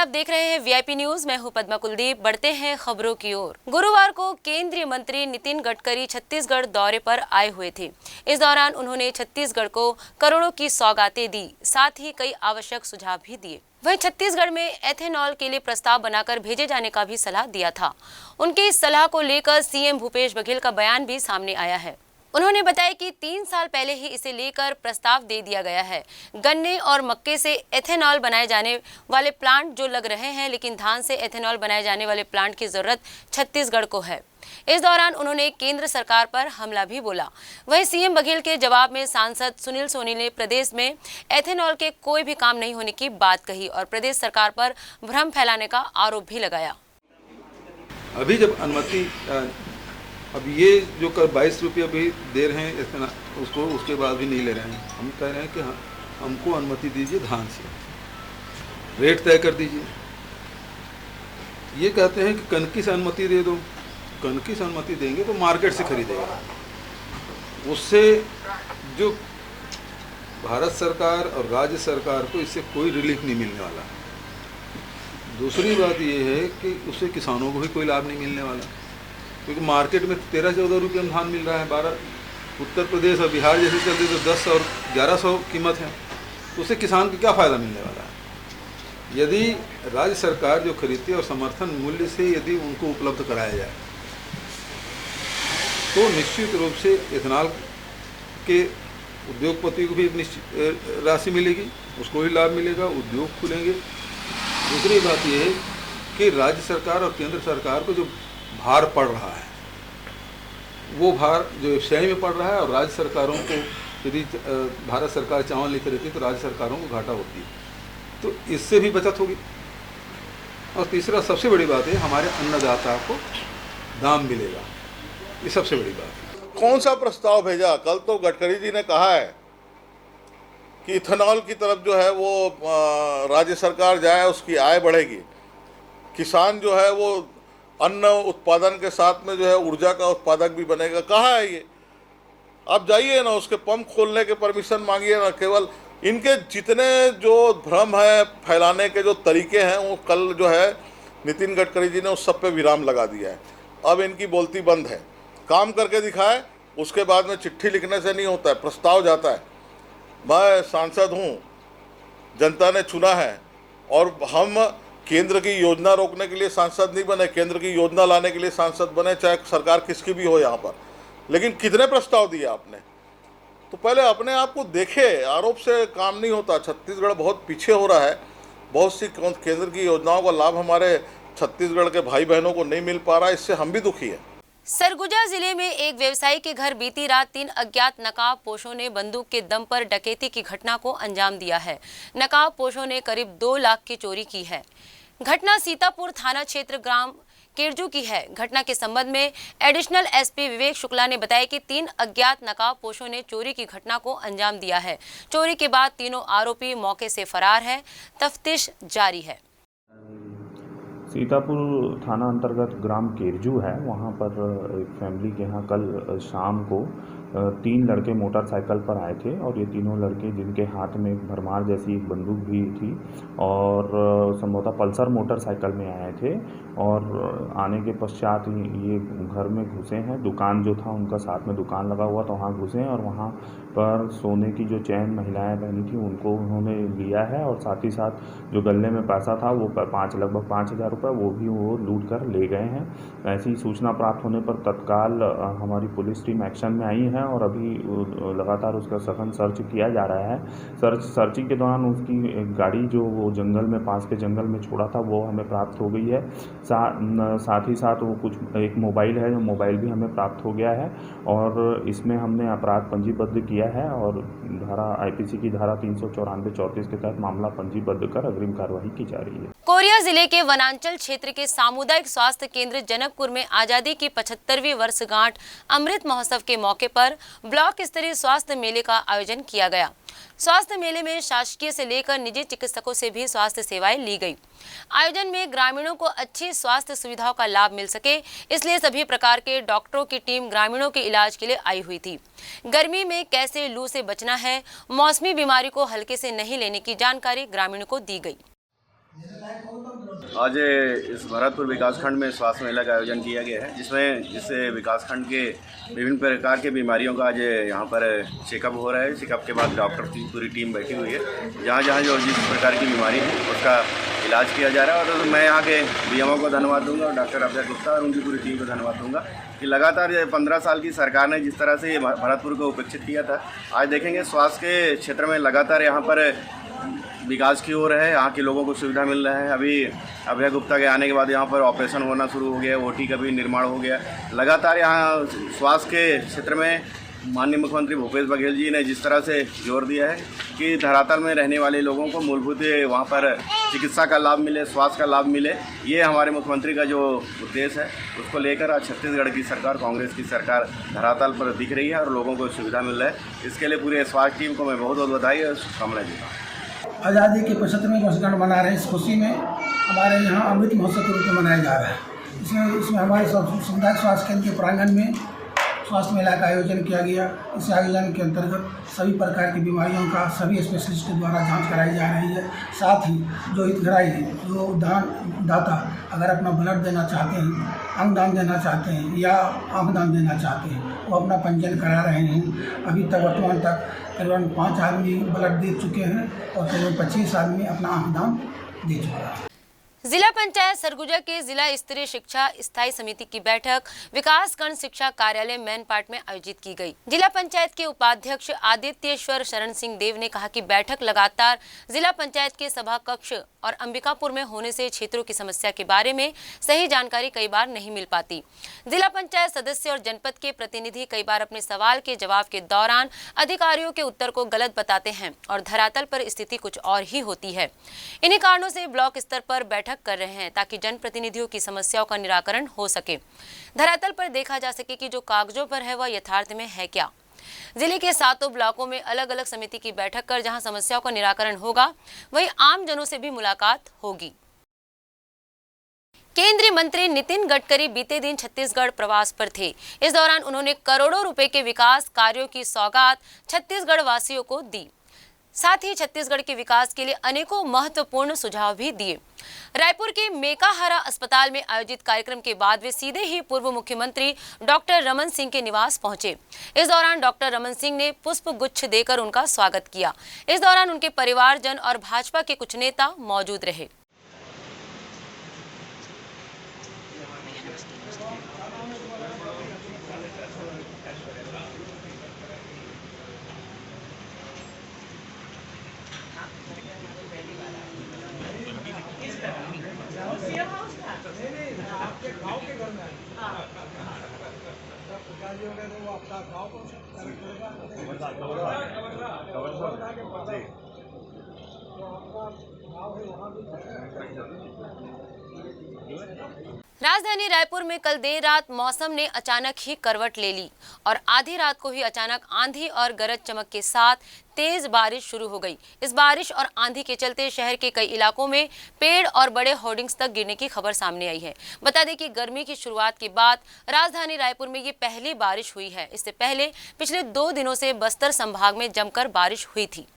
आप देख रहे हैं वीआईपी न्यूज। मैं हूं पद्मा कुलदीप। बढ़ते हैं खबरों की ओर। गुरुवार को केंद्रीय मंत्री नितिन गडकरी छत्तीसगढ़ दौरे पर आए हुए थे। इस दौरान उन्होंने छत्तीसगढ़ को करोड़ों की सौगातें दी, साथ ही कई आवश्यक सुझाव भी दिए। वहीं छत्तीसगढ़ में एथेनॉल के लिए प्रस्ताव बनाकर भेजे जाने का भी सलाह दिया था। उनकी इस सलाह को लेकर सीएम भूपेश बघेल का बयान भी सामने आया है। उन्होंने बताया कि 3 साल पहले ही इसे लेकर प्रस्ताव दे दिया गया है। गन्ने और मक्के से एथेनॉल बनाए जाने वाले प्लांट जो लग रहे हैं, लेकिन धान से एथेनॉल बनाए जाने वाले प्लांट की जरूरत छत्तीसगढ़ को है। इस दौरान उन्होंने केंद्र सरकार पर हमला भी बोला। वहीं सीएम बघेल के जवाब में सांसद सुनील सोनी ने प्रदेश में एथेनॉल के कोई भी काम नहीं होने की बात कही और प्रदेश सरकार पर भ्रम फैलाने का आरोप भी लगाया। अभी जब अनुमति अब ये जो 22 रुपये अभी दे रहे हैं इतना उसको, उसके बाद भी नहीं ले रहे हैं। हम कह रहे हैं कि हमको अनुमति दीजिए, धान से रेट तय कर दीजिए। ये कहते हैं कि कनकी से अनुमति दे दो। कनकी से अनुमति देंगे तो मार्केट से खरीदेगा। उससे जो भारत सरकार और राज्य सरकार को इससे कोई रिलीफ नहीं मिलने वाला। दूसरी बात ये है कि उससे किसानों को भी कोई लाभ नहीं मिलने वाला, क्योंकि मार्केट में 13-14 रुपये में धान मिल रहा है। 12 उत्तर प्रदेश और बिहार जैसे चल रही तो 10 और 1100 कीमत है। तो उससे किसान को क्या फ़ायदा मिलने वाला है? यदि राज्य सरकार जो खरीदती है और समर्थन मूल्य से यदि उनको उपलब्ध कराया जाए तो निश्चित रूप से इथेनॉल के उद्योगपति को भी एक निश्चित राशि मिलेगी, उसको भी लाभ मिलेगा, उद्योग खुलेंगे। दूसरी बात यह है कि राज्य सरकार और केंद्र सरकार को जो भार पड़ रहा है वो भार जो व्यवसाय में पड़ रहा है, और राज्य सरकारों को यदि भारत सरकार चावल लेकर रहती है तो राज्य सरकारों को घाटा होती है, तो इससे भी बचत होगी। और तीसरा सबसे बड़ी बात है, हमारे अन्नदाता को दाम मिलेगा। ये सबसे बड़ी बात है। कौन सा प्रस्ताव भेजा? कल तो गडकरी जी ने कहा है कि इथेनॉल की तरफ जो है वो राज्य सरकार जाए, उसकी आय बढ़ेगी, किसान जो है वो अन्न उत्पादन के साथ में जो है ऊर्जा का उत्पादक भी बनेगा। कहाँ है ये? आप जाइए ना, उसके पंप खोलने के परमिशन मांगिए ना। केवल इनके जितने जो भ्रम है फैलाने के जो तरीके हैं वो कल जो है नितिन गडकरी जी ने उस सब पे विराम लगा दिया है। अब इनकी बोलती बंद है, काम करके दिखाए। उसके बाद में चिट्ठी लिखने से नहीं होता है, प्रस्ताव जाता है। मैं सांसद हूँ, जनता ने चुना है, और हम केंद्र की योजना रोकने के लिए सांसद नहीं बने, केंद्र की योजना लाने के लिए सांसद बने, चाहे सरकार किसकी भी हो यहाँ पर। लेकिन कितने प्रस्ताव दिए आपने? तो पहले अपने आप को देखे। आरोप से काम नहीं होता। छत्तीसगढ़ बहुत पीछे हो रहा है। बहुत सी केंद्र की योजनाओं का लाभ हमारे छत्तीसगढ़ के भाई बहनों को नहीं मिल पा रहा है। इससे हम भी दुखी हैं। सरगुजा जिले में एक व्यवसायी के घर बीती रात 3 अज्ञात नकाबपोशों ने बंदूक के दम पर डकैती की घटना को अंजाम दिया है। नकाबपोशों ने करीब 2 लाख की चोरी की है। घटना सीतापुर थाना क्षेत्र ग्राम किरजू की है। घटना के संबंध में एडिशनल एसपी विवेक शुक्ला ने बताया कि 3 अज्ञात नकाबपोशों ने चोरी की घटना को अंजाम दिया है। चोरी के बाद तीनों आरोपी मौके से फरार हैं। तफ्तीश जारी है। सीतापुर थाना अंतर्गत ग्राम केरजू है, वहाँ पर एक फैमिली के यहाँ कल शाम को 3 लड़के मोटरसाइकिल पर आए थे, और ये तीनों लड़के जिनके हाथ में एक भरमार जैसी एक बंदूक भी थी और संभवतः पल्सर मोटरसाइकिल में आए थे। और आने के पश्चात ये घर में घुसे हैं। दुकान जो था उनका साथ में दुकान लगा हुआ था, वहाँ घुसे हैं और वहाँ पर सोने की जो चैन महिलाएं पहनी थी उनको उन्होंने लिया है, और साथ ही साथ जो गले में पैसा था वो लगभग 5,000 रुपये वो भी वो लूट कर ले गए हैं। ऐसी सूचना प्राप्त होने पर तत्काल हमारी पुलिस टीम एक्शन में आई है, और अभी लगातार उसका सघन सर्च किया जा रहा है। सर्चिंग के दौरान उसकी गाड़ी जो वो जंगल में, पास के जंगल में छोड़ा था, वो हमें प्राप्त हो गई है। साथ ही साथ वो एक मोबाइल है, जो मोबाइल भी हमें प्राप्त हो गया है, और इसमें हमने अपराध पंजीबद्ध किया है और धारा आईपीसी की धारा 394-34 के तहत मामला पंजीबद्ध कर अग्रिम कार्रवाई की जा रही है। कोरिया जिले के वनांचल क्षेत्र के सामुदायिक स्वास्थ्य केंद्र जनकपुर में आजादी की 75वीं वर्षगांठ अमृत महोत्सव के मौके पर ब्लॉक स्तरीय स्वास्थ्य मेले का आयोजन किया गया। स्वास्थ्य मेले में शासकीय से लेकर निजी चिकित्सकों से भी स्वास्थ्य सेवाएं ली गई। आयोजन में ग्रामीणों को अच्छी स्वास्थ्य सुविधाओं का लाभ मिल सके, इसलिए सभी प्रकार के डॉक्टरों की टीम ग्रामीणों के इलाज के लिए आई हुई थी। गर्मी में कैसे लू से बचना है, मौसमी बीमारी को हल्के से नहीं लेने की जानकारी ग्रामीणों को दी गई। आज इस भरतपुर विकासखंड में स्वास्थ्य मेला का आयोजन किया गया है, जिससे विकासखंड के विभिन्न प्रकार के बीमारियों का आज यहाँ पर चेकअप हो रहा है। चेकअप के बाद डॉक्टर की पूरी टीम बैठी हुई है, जहाँ जहाँ जो जिस प्रकार की बीमारी है उसका इलाज किया जा रहा है। और मैं यहाँ के बीएमओ को धन्यवाद दूंगा और डॉक्टर अभय गुप्ता और उनकी पूरी टीम को धन्यवाद दूंगा कि लगातार 15 साल की सरकार ने जिस तरह से भरतपुर को उपेक्षित किया था, आज देखेंगे स्वास्थ्य के क्षेत्र में लगातार यहाँ पर विकास की ओर है। यहाँ के लोगों को सुविधा मिल रहा है। अभी अभय गुप्ता के आने के बाद यहाँ पर ऑपरेशन होना शुरू हो गया, ओटी का भी निर्माण हो गया। लगातार यहाँ स्वास्थ्य के क्षेत्र में माननीय मुख्यमंत्री भूपेश बघेल जी ने जिस तरह से जोर दिया है कि धरातल में रहने वाले लोगों को मूलभूत वहाँ पर चिकित्सा का लाभ मिले, स्वास्थ्य का लाभ मिले, ये हमारे मुख्यमंत्री का जो उद्देश्य है उसको लेकर आज छत्तीसगढ़ की सरकार, कांग्रेस की सरकार धरातल पर दिख रही है और लोगों को सुविधा मिल रहा है। इसके लिए पूरे स्वास्थ्य टीम को मैं बहुत बहुत बधाई और शुभकामनाएं देता हूँ। आज़ादी की 75वीं वर्षगांठ मना रहे हैं। इस खुशी में हमारे यहाँ अमृत महोत्सव के रूप में मनाया जा रहा है। इसमें हमारे सामुदायिक स्वास्थ्य केंद्र के प्रांगण में स्वास्थ्य मेला का आयोजन किया गया। इस आयोजन के अंतर्गत सभी प्रकार की बीमारियों का सभी स्पेशलिस्ट के द्वारा जांच कराई जा रही है। साथ ही जो हितग्राही हैं, जो दाता अगर अपना ब्लड देना चाहते हैं, अंगदान देना चाहते हैं या आंखदान देना चाहते हैं, वो अपना पंजीयन करा रहे हैं। अभी तक वर्तमान तक करीबन 5 आदमी ब्लड दे चुके हैं और करीबन 25 आदमी अपना आंखदान दे चुका है। जिला पंचायत सरगुजा के जिला स्तरीय शिक्षा स्थायी समिति की बैठक विकासखंड शिक्षा कार्यालय मैनपाट में आयोजित की गई। जिला पंचायत के उपाध्यक्ष आदित्येश्वर शरण सिंह देव ने कहा कि बैठक लगातार जिला पंचायत के सभा कक्ष और अंबिकापुर में होने से क्षेत्रों की समस्या के बारे में सही जानकारी कई बार नहीं मिल पाती। जिला पंचायत सदस्य और जनपद के प्रतिनिधि कई बार अपने सवाल के जवाब के दौरान अधिकारियों के उत्तर को गलत बताते हैं और धरातल पर स्थिति कुछ और ही होती है। इन्हीं कारणों से ब्लॉक स्तर पर बैठक कर रहे हैं ताकि जनप्रतिनिधियों की समस्याओं का निराकरण हो सके, धरातल पर देखा जा सके कि जो कागजों पर है वह यथार्थ में है क्या। जिले के 7 ब्लॉकों में अलग अलग समिति की बैठक कर जहां समस्याओं का निराकरण होगा, वहीं आम जनों से भी मुलाकात होगी। केंद्रीय मंत्री नितिन गडकरी बीते दिन छत्तीसगढ़ प्रवास पर थे। इस दौरान उन्होंने करोड़ों रुपए के विकास कार्यों की सौगात छत्तीसगढ़ वासियों को दी। साथ ही छत्तीसगढ़ के विकास के लिए अनेकों महत्वपूर्ण सुझाव भी दिए। रायपुर के मेकाहारा अस्पताल में आयोजित कार्यक्रम के बाद वे सीधे ही पूर्व मुख्यमंत्री डॉक्टर रमन सिंह के निवास पहुंचे। इस दौरान डॉक्टर रमन सिंह ने पुष्प गुच्छ देकर उनका स्वागत किया। इस दौरान उनके परिवारजन और भाजपा के कुछ नेता मौजूद रहे। राजधानी रायपुर में कल देर रात मौसम ने अचानक ही करवट ले ली और आधी रात को ही अचानक आंधी और गरज चमक के साथ तेज बारिश शुरू हो गई। इस बारिश और आंधी के चलते शहर के कई इलाकों में पेड़ और बड़े होर्डिंग्स तक गिरने की खबर सामने आई है। बता दें कि गर्मी की शुरुआत के बाद राजधानी रायपुर में ये पहली बारिश हुई है। इससे पहले पिछले 2 दिनों से बस्तर संभाग में जमकर बारिश हुई थी।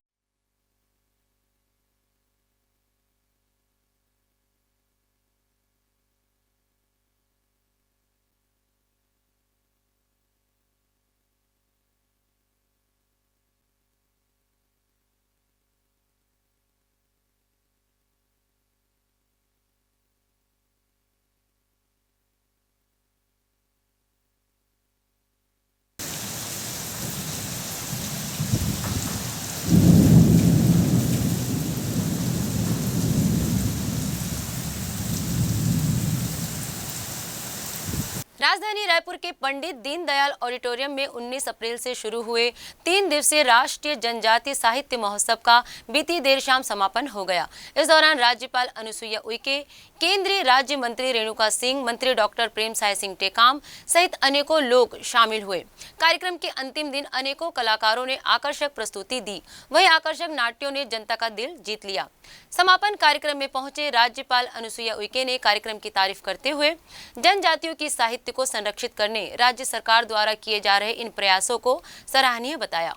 राजधानी रायपुर के पंडित दीनदयाल ऑडिटोरियम में 19 अप्रैल से शुरू हुए 3 दिवसीय राष्ट्रीय जनजातीय साहित्य महोत्सव का बीती देर शाम समापन हो गया। इस दौरान राज्यपाल अनुसुईया उइके, केंद्रीय राज्य मंत्री रेणुका सिंह, मंत्री डॉक्टर प्रेमसाय सिंह टेकाम सहित अनेकों लोग शामिल हुए। कार्यक्रम के अंतिम दिन अनेकों कलाकारों ने आकर्षक प्रस्तुति दी। वहीं आकर्षक नाट्यों ने जनता का दिल जीत लिया। समापन कार्यक्रम में पहुंचे राज्यपाल अनुसुईया उइके ने कार्यक्रम की तारीफ करते हुए जनजातियों की साहित्य को संरक्षित करने राज्य सरकार द्वारा किए जा रहे इन प्रयासों को सराहनीय बताया।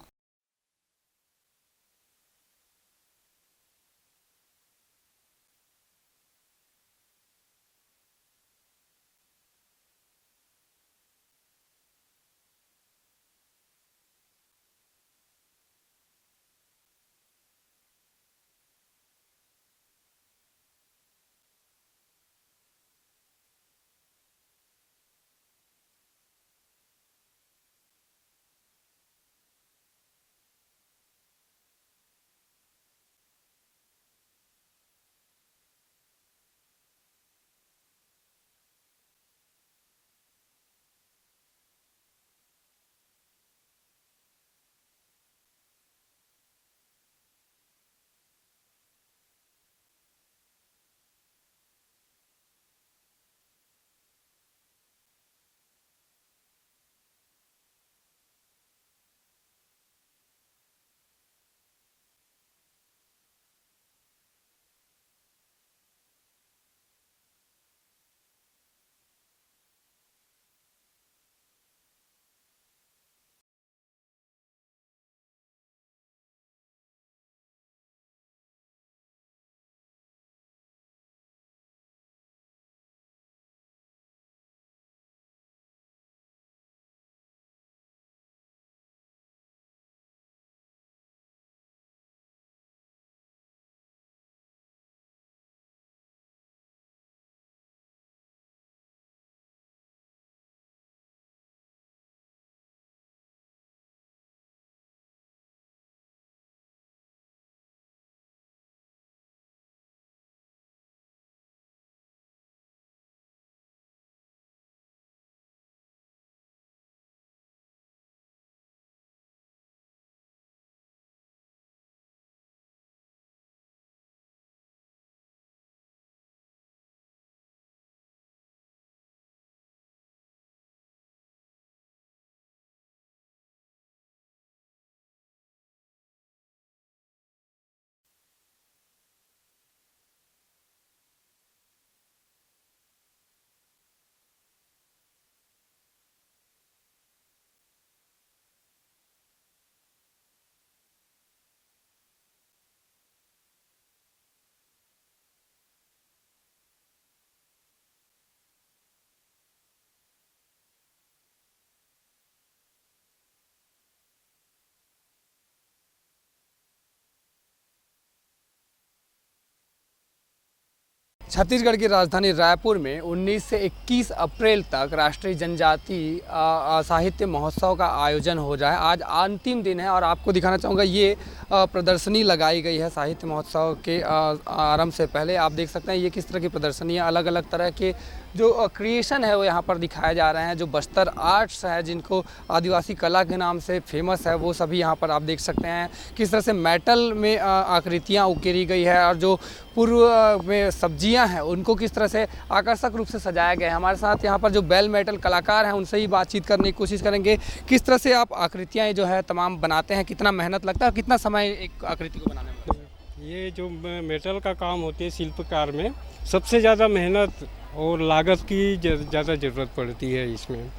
छत्तीसगढ़ की राजधानी रायपुर में 19 से 21 अप्रैल तक राष्ट्रीय जनजाति साहित्य महोत्सव का आयोजन हो रहा है। आज अंतिम दिन है और आपको दिखाना चाहूँगा ये प्रदर्शनी लगाई गई है साहित्य महोत्सव के आरंभ से पहले। आप देख सकते हैं ये किस तरह की प्रदर्शनी है। अलग अलग तरह के जो क्रिएशन है वो यहाँ पर दिखाए जा रहे हैं। जो बस्तर आर्ट्स है जिनको आदिवासी कला के नाम से फेमस है वो सभी यहाँ पर आप देख सकते हैं। किस तरह से मेटल में आकृतियाँ उकेरी गई है और जो पूर्व में सब्जियां हैं उनको किस तरह से आकर्षक रूप से सजाया गया है। हमारे साथ यहाँ पर जो बेल मेटल कलाकार हैं उनसे ही बातचीत करने की कोशिश करेंगे। किस तरह से आप आकृतियाँ जो है तमाम बनाते हैं, कितना मेहनत लगता है, कितना समय एक आकृति को बनाने में? ये जो मेटल का काम होती है शिल्पकार में सबसे ज़्यादा मेहनत और लागत की ज़्यादा ज़रूरत पड़ती है इसमें।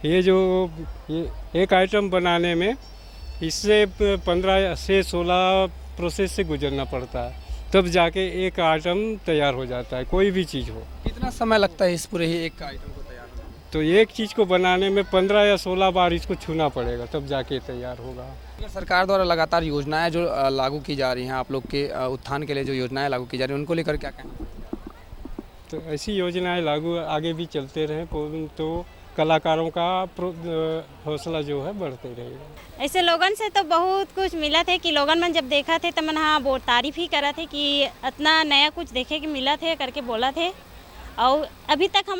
ये एक आइटम बनाने में इससे 15 से 16 प्रोसेस से गुजरना पड़ता है, तब जाके एक आइटम तैयार हो जाता है। कोई भी चीज़ हो। कितना समय लगता है इस पूरे ही एक आइटम को तैयार होने में? तो एक चीज़ को बनाने में 15 या 16 बार इसको छूना पड़ेगा, तब जाके तैयार होगा। सरकार द्वारा लगातार योजनाएं जो लागू की जा रही हैं, आप लोग के उत्थान के लिए जो योजनाएं लागू की जा रही हैं उनको लेकर क्या कहना? तो ऐसी योजनाएं लागू आगे भी चलते रहें तो कलाकारों का हौसला जो है बढ़ते रहेगा। ऐसे लोगन से तो बहुत कुछ मिला थे कि लोगन मन जब देखा थे तो मन हाँ बहुत तारीफ ही करा थे कि इतना नया कुछ देखे कि मिला थे करके बोला थे। और अभी तक हम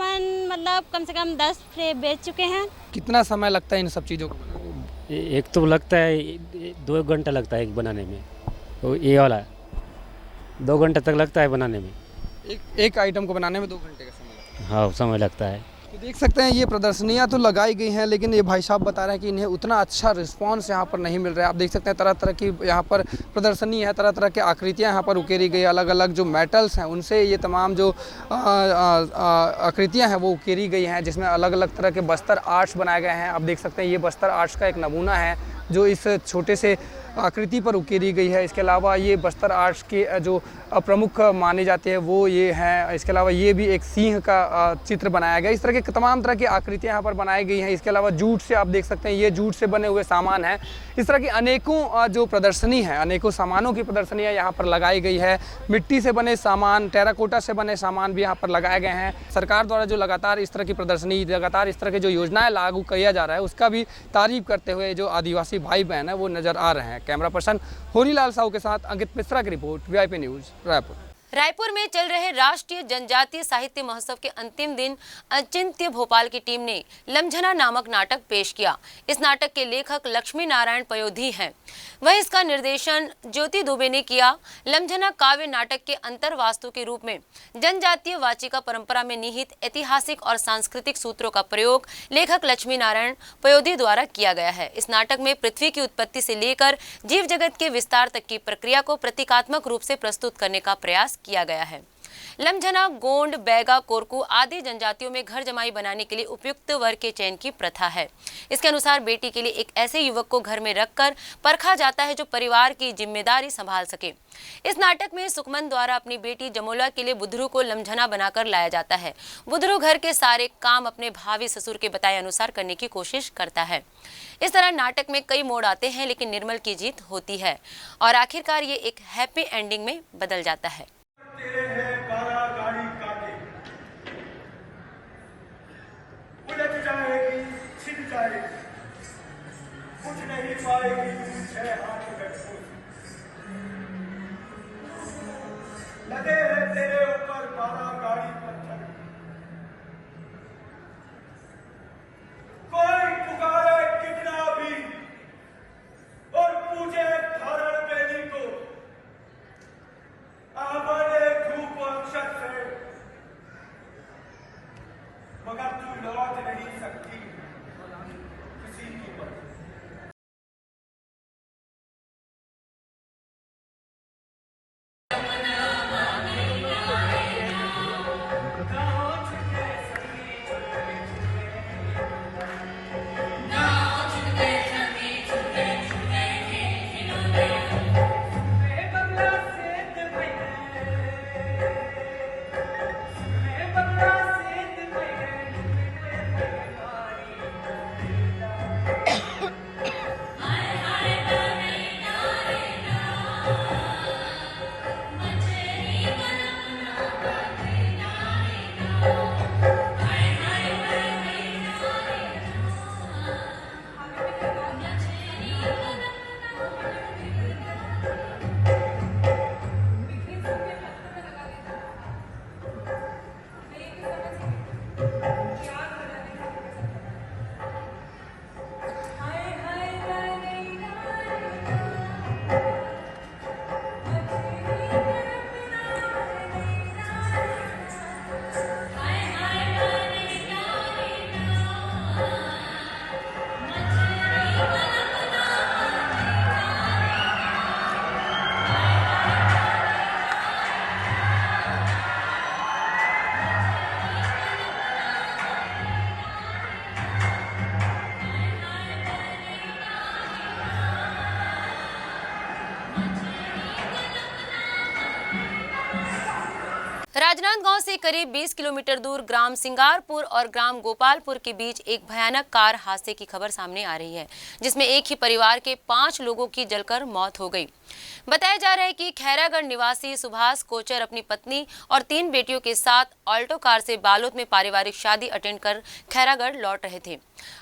मतलब कम से कम 10 फ्रेम बेच चुके हैं। कितना समय लगता है इन सब चीज़ों को? एक तो लगता है 2 घंटा लगता है एक बनाने में, तो ये वाला 2 घंटा तक लगता है बनाने में। एक आइटम को बनाने में 2 घंटे का समय लगता है? हाँ, समय लगता है। तो देख सकते हैं ये प्रदर्शनियाँ तो लगाई गई हैं लेकिन ये भाई साहब बता रहे हैं कि इन्हें उतना अच्छा रिस्पांस यहाँ पर नहीं मिल रहा है। आप देख सकते हैं तरह तरह की यहाँ पर प्रदर्शनी है, तरह तरह की आकृतियाँ यहाँ पर उकेरी गई, अलग अलग जो मेटल्स हैं उनसे ये तमाम जो आकृतियाँ हैं वो उकेरी गई हैं, जिसमें अलग अलग तरह के बस्तर आर्ट्स बनाए गए हैं। आप देख सकते हैं ये बस्तर आर्ट्स का एक नमूना है जो इस छोटे से आकृति पर उकेरी गई है। इसके अलावा ये बस्तर आर्ट्स के जो प्रमुख माने जाते हैं वो ये हैं। इसके अलावा ये भी एक सिंह का चित्र बनाया गया। इस तरह के तमाम तरह की आकृतियां यहाँ पर बनाई गई हैं। इसके अलावा जूट से आप देख सकते हैं ये जूट से बने हुए सामान हैं। इस तरह की अनेकों जो प्रदर्शनी है, अनेकों सामानों की प्रदर्शनियाँ यहाँ पर लगाई गई है। मिट्टी से बने सामान, टेराकोटा से बने सामान भी यहाँ पर लगाए गए हैं। सरकार द्वारा जो लगातार इस तरह की प्रदर्शनी, लगातार इस तरह की जो योजनाएं लागू किया जा रहा है उसका भी तारीफ करते हुए जो आदिवासी भाई बहन है वो नजर आ रहे हैं। कैमरा पर्सन होरीलाल साहू के साथ अंकित मिश्रा की report, VIP news Raipur. Raipur में चल रहे राष्ट्रीय जनजातीय साहित्य महोत्सव के अंतिम दिन अचिंत्य भोपाल की टीम ने लमझना नामक नाटक पेश किया। इस नाटक के लेखक लक्ष्मी नारायण पयोधी हैं। वह इसका निर्देशन ज्योति दुबे ने किया। लमझना काव्य नाटक के अंतर्वास्तु के रूप में जनजातीय वाचिका परंपरा में निहित ऐतिहासिक और सांस्कृतिक सूत्रों का प्रयोग लेखक लक्ष्मी नारायण पयोधी द्वारा किया गया है। इस नाटक में पृथ्वी की उत्पत्ति से लेकर जीव जगत के विस्तार तक की प्रक्रिया को प्रतीकात्मक रूप से प्रस्तुत करने का प्रयास किया गया है। लमझना, गोंड, बैगा, कोरकू आदि जनजातियों में घर जमाई बनाने के लिए उपयुक्त वर के चयन की प्रथा है। इसके अनुसार बेटी के लिए एक ऐसे युवक को घर में रखकर परखा जाता है जो परिवार की जिम्मेदारी संभाल सके। इस नाटक में सुकमन द्वारा अपनी बेटी जमोला के लिए बुधरू को लमझना बनाकर लाया जाता है। बुधरू घर के सारे काम अपने भावी ससुर के बताए अनुसार करने की कोशिश करता है। इस तरह नाटक में कई मोड़ आते हैं लेकिन निर्मल की जीत होती है और आखिरकार ये एक हैप्पी एंडिंग में बदल जाता है। तेरे है बारह गाड़ी काटे, उलझ जाएगी, छिन जाएगी, कुछ नहीं पाएगी, छह हाथ गठफोड़। लगे हैं तेरे ऊपर 12 गाड़ी पत्थर, कोई पुकारे कितना भी और पूछे धारण बेली को, आवाज़े धूप अक्षर से, मगर तू लौट नहीं सकती किसी की पर। राजनांदगांव से करीब 20 किलोमीटर दूर ग्राम सिंगारपुर और ग्राम गोपालपुर के बीच एक भयानक कार हादसे की खबर सामने आ रही है, जिसमें एक ही परिवार के 5 लोगों की जलकर मौत हो गई। बताया जा रहा है कि खैरागढ़ निवासी सुभाष कोचर अपनी पत्नी और 3 बेटियों के साथ ऑल्टो कार से बालोद में पारिवारिक शादी अटेंड कर खैरागढ़ लौट रहे थे।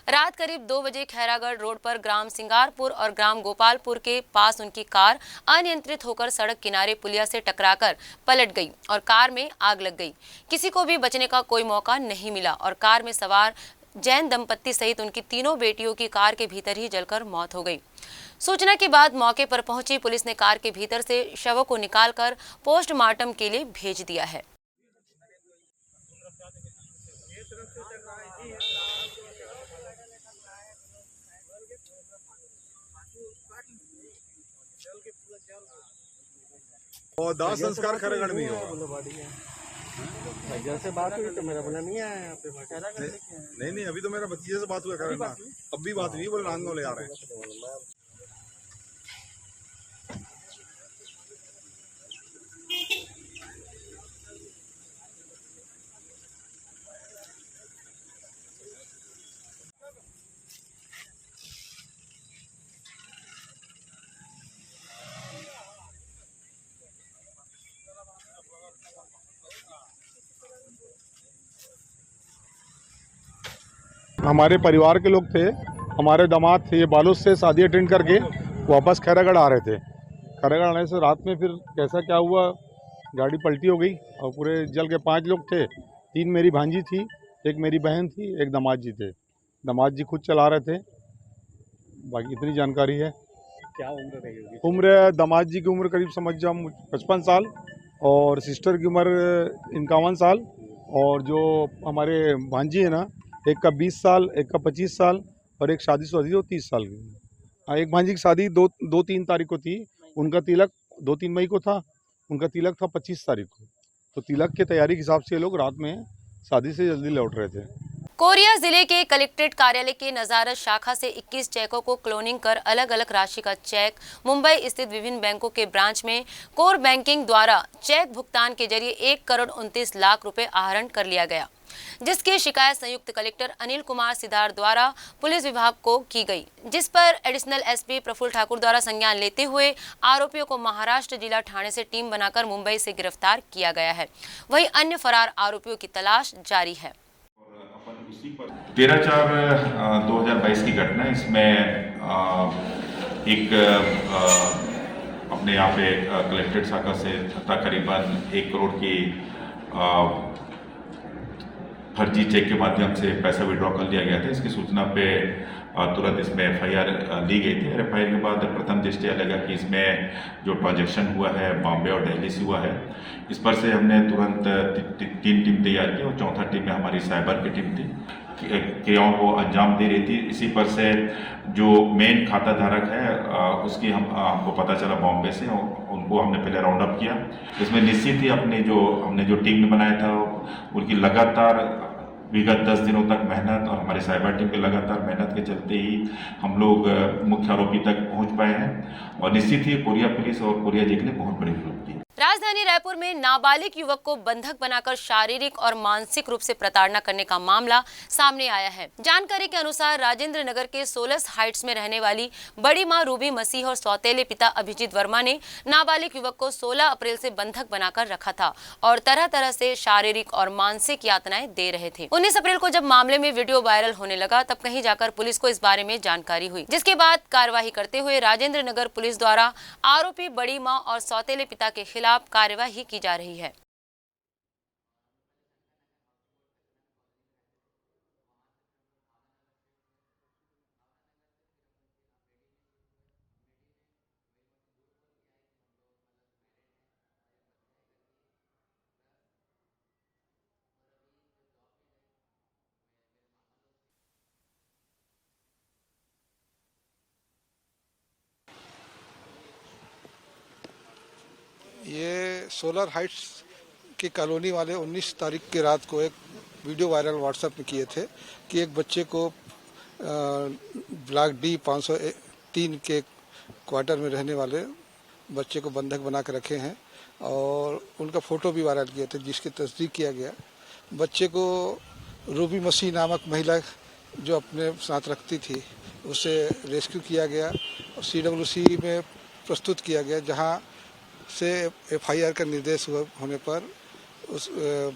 रात करीब 2 बजे खैरागढ़ रोड पर ग्राम सिंगारपुर और ग्राम गोपालपुर के पास उनकी कार अनियंत्रित होकर सड़क किनारे पुलिया से टकराकर पलट गई और कार में आग लग गई। किसी को भी बचने का कोई मौका नहीं मिला और कार में सवार जैन दंपत्ति सहित उनकी 3 बेटियों की कार के भीतर ही जलकर मौत हो गई। सूचना के बाद मौके पर पहुंची पुलिस ने कार के भीतर से शवों को निकालकर पोस्टमार्टम के लिए भेज दिया है। और दाह संस्कार खैरागढ़ में होगा। जैसे बात हुई तो मेरा बोला नहीं आया यहाँ पे। नहीं अभी तो मेरा भतीजे से बात हुआ खैरागढ़ में, अब भी बात हुई, बोले राजनांदगांव ले आ रहे हैं। हमारे परिवार के लोग थे, हमारे दामाद थे, ये बालोद से शादी अटेंड करके वापस खैरागढ़ आ रहे थे। खैरागढ़ आने से रात में फिर कैसा क्या हुआ, गाड़ी पलटी हो गई और पूरे जल के 5 लोग थे। 3 मेरी भांजी थी, 1 मेरी बहन थी, 1 दामाद जी थे। दामाद जी खुद चला रहे थे, बाकी इतनी जानकारी है। क्या उम्र रही होगी? उम्र दामाद जी की उम्र करीब समझ जाओ 55 साल और सिस्टर की उम्र 51 साल और जो हमारे भांजी है ना, एक का 20 साल, एक का 25 साल और एक शादीशुदा वो 30 साल की। एक भांजी की शादी 2-3 तारीख को थी, उनका तिलक 2-3 मई को था, उनका तिलक था 25 तारीख को। तो तिलक की तैयारी के हिसाब से ये लोग रात में शादी से जल्दी लौट रहे थे। कोरिया जिले के कलेक्ट्रेट कार्यालय के नजारत शाखा से 21 चेकों को क्लोनिंग कर अलग अलग राशि का चेक मुंबई स्थित विभिन्न बैंकों के ब्रांच में कोर बैंकिंग द्वारा चेक भुगतान के जरिए 1 करोड़ 29 लाख रुपए आहरण कर लिया गया, जिसकी शिकायत संयुक्त कलेक्टर अनिल कुमार सिद्धार्थ द्वारा पुलिस विभाग को की गई, जिस पर एडिशनल एसपी प्रफुल्ल ठाकुर द्वारा संज्ञान लेते हुए आरोपियों को महाराष्ट्र जिला ठाणे से टीम बनाकर मुंबई से गिरफ्तार किया गया है। वहीं अन्य फरार आरोपियों की तलाश जारी है। 13/4/2022 की घटना, इसमें एक अपने यहाँ पे कलेक्ट्रेट शाखा से तकरीबन 1 करोड़ की फर्जी चेक के माध्यम से पैसा विड्रॉ कर लिया गया था। इसकी सूचना पे तुरंत इसमें FIR ली गई थी। FIR के बाद प्रथम दृष्टया लगा कि इसमें जो ट्रांजैक्शन हुआ है बॉम्बे और दिल्ली से हुआ है। इस पर से हमने तुरंत 3 टीम तैयार की और चौथा टीम में हमारी साइबर की टीम थी, क्रियाओं को अंजाम दे रही थी। इसी पर से जो मेन खाता धारक है उसकी हमको पता चला बॉम्बे से, उनको हमने पहले राउंड अप किया। इसमें निश्चित ही हमने जो टीम में बनाया था उनकी लगातार विगत 10 दिनों तक मेहनत और हमारी साइबर टीम की लगातार मेहनत के चलते ही हम लोग मुख्य आरोपी तक पहुंच पाए हैं और निश्चित ही कोरिया पुलिस और कोरिया जी के लिए बहुत बड़ी उपलब्धि है। राजधानी रायपुर में नाबालिग युवक को बंधक बनाकर शारीरिक और मानसिक रूप से प्रताड़ना करने का मामला सामने आया है। जानकारी के अनुसार राजेंद्र नगर के सोलस हाइट्स में रहने वाली बड़ी मां रूबी मसीह और सौतेले पिता अभिजीत वर्मा ने नाबालिग युवक को 16 अप्रैल से बंधक बनाकर रखा था और तरह तरह से शारीरिक और मानसिक यातनाएं दे रहे थे। 19 अप्रैल को जब मामले में वीडियो वायरल होने लगा तब कहीं जाकर पुलिस को इस बारे में जानकारी हुई, जिसके बाद कार्रवाई करते हुए राजेंद्र नगर पुलिस द्वारा आरोपी बड़ी मां और सौतेले पिता के खिलाफ कार्यवाही की जा रही है। ये सोलर हाइट्स की कॉलोनी वाले 19 तारीख की रात को एक वीडियो वायरल व्हाट्सएप में किए थे कि एक बच्चे को ब्लॉक D 503 के क्वार्टर में रहने वाले बच्चे को बंधक बना के रखे हैं और उनका फ़ोटो भी वायरल किए थे जिसकी तस्दीक किया गया। बच्चे को रूबी मसीह नामक महिला जो अपने साथ रखती थी उसे रेस्क्यू किया गया और CWC में प्रस्तुत किया गया, जहां से FIR का निर्देश होने पर उस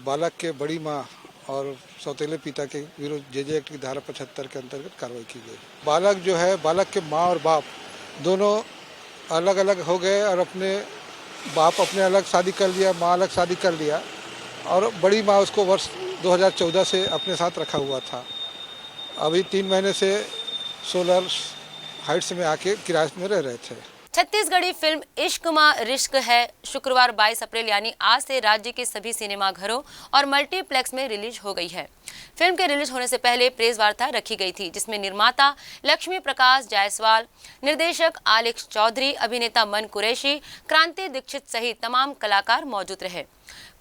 बालक के बड़ी माँ और सौतेले पिता के विरुद्ध JJ एक्ट की धारा 75 के अंतर्गत कार्रवाई की गई। बालक जो है, बालक के माँ और बाप दोनों अलग अलग हो गए और अपने बाप अपने अलग शादी कर लिया, माँ अलग शादी कर लिया और बड़ी माँ उसको वर्ष 2014 से अपने साथ रखा हुआ था। अभी 3 महीने से सोलर हाइट्स में आके किराए में रह रहे थे। छत्तीसगढ़ी फिल्म इश्क मां रिश्क है शुक्रवार 22 अप्रैल यानी आज से राज्य के सभी सिनेमा घरों और मल्टीप्लेक्स में रिलीज हो गई है। फिल्म के रिलीज होने से पहले प्रेस वार्ता रखी गई थी, जिसमें निर्माता लक्ष्मी प्रकाश जायसवाल, निर्देशक आलेख चौधरी, अभिनेता मन कुरैशी, क्रांति दीक्षित सहित तमाम कलाकार मौजूद रहे।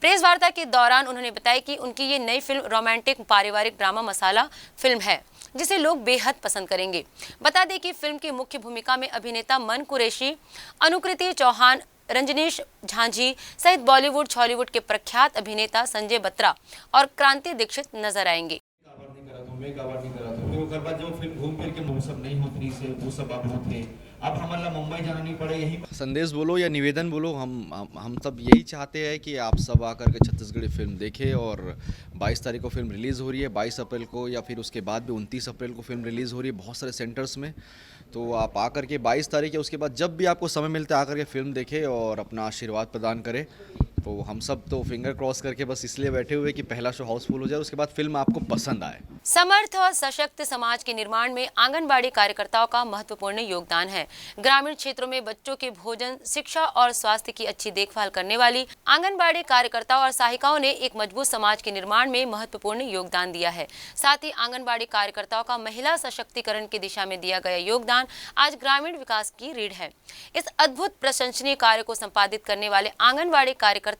प्रेस वार्ता के दौरान उन्होंने बताया कि उनकी ये नई फिल्म रोमांटिक पारिवारिक ड्रामा मसाला फिल्म है, जिसे लोग बेहद पसंद करेंगे। बता दें कि फिल्म की मुख्य भूमिका में अभिनेता मन कुरैशी, अनुकृति चौहान, रंजनीश झांझी सहित बॉलीवुड छॉलीवुड के प्रख्यात अभिनेता संजय बत्रा और क्रांति दीक्षित नजर आएंगे। जो फिल्म घूम फिर के वो सब नहीं होती से वो सब अब होते, अब हमारा मुंबई जाना नहीं पड़े। यही संदेश बोलो या निवेदन बोलो, हम सब यही चाहते हैं कि आप सब आकर के छत्तीसगढ़ी फिल्म देखें। और 22 तारीख को फिल्म रिलीज़ हो रही है, 22 अप्रैल को या फिर उसके बाद भी 29 अप्रैल को फिल्म रिलीज़ हो रही है बहुत सारे सेंटर्स में। तो आप आकर के 22 तारीख या उसके बाद जब भी आपको समय मिलता है आकर के फिल्म देखें और अपना आशीर्वाद प्रदान करें। तो हम सब तो फिंगर क्रॉस करके बस इसलिए बैठे हुए कि पहला शो हाउसफुल हो जाए, उसके बाद फिल्म आपको पसंद आए। समर्थ और सशक्त समाज के निर्माण में आंगनबाड़ी कार्यकर्ताओं का महत्वपूर्ण योगदान है। ग्रामीण क्षेत्रों में बच्चों के भोजन, शिक्षा और स्वास्थ्य की अच्छी देखभाल करने वाली आंगनबाड़ी कार्यकर्ताओं और सहायिकाओं ने एक मजबूत समाज के निर्माण में महत्वपूर्ण योगदान दिया है। साथ ही आंगनबाड़ी कार्यकर्ताओं का महिला सशक्तिकरण की दिशा में दिया गया योगदान आज ग्रामीण विकास की रीढ़ है। इस अद्भुत प्रशंसनीय कार्य को संपादित करने वाले आंगनबाड़ी कार्यकर्ता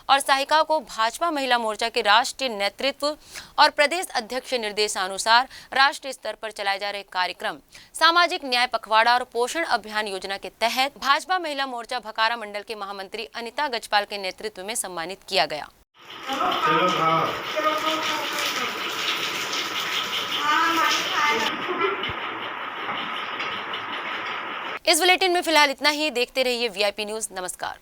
और सहायिकाओं को भाजपा महिला मोर्चा के राष्ट्रीय नेतृत्व और प्रदेश अध्यक्ष निर्देशानुसार राष्ट्रीय स्तर पर चलाए जा रहे कार्यक्रम सामाजिक न्याय पखवाड़ा और पोषण अभियान योजना के तहत भाजपा महिला मोर्चा भखारा मंडल के महामंत्री अनिता गजपाल के नेतृत्व में सम्मानित किया गया। इस बुलेटिन में फिलहाल इतना ही। देखते रहिए VIP न्यूज। नमस्कार।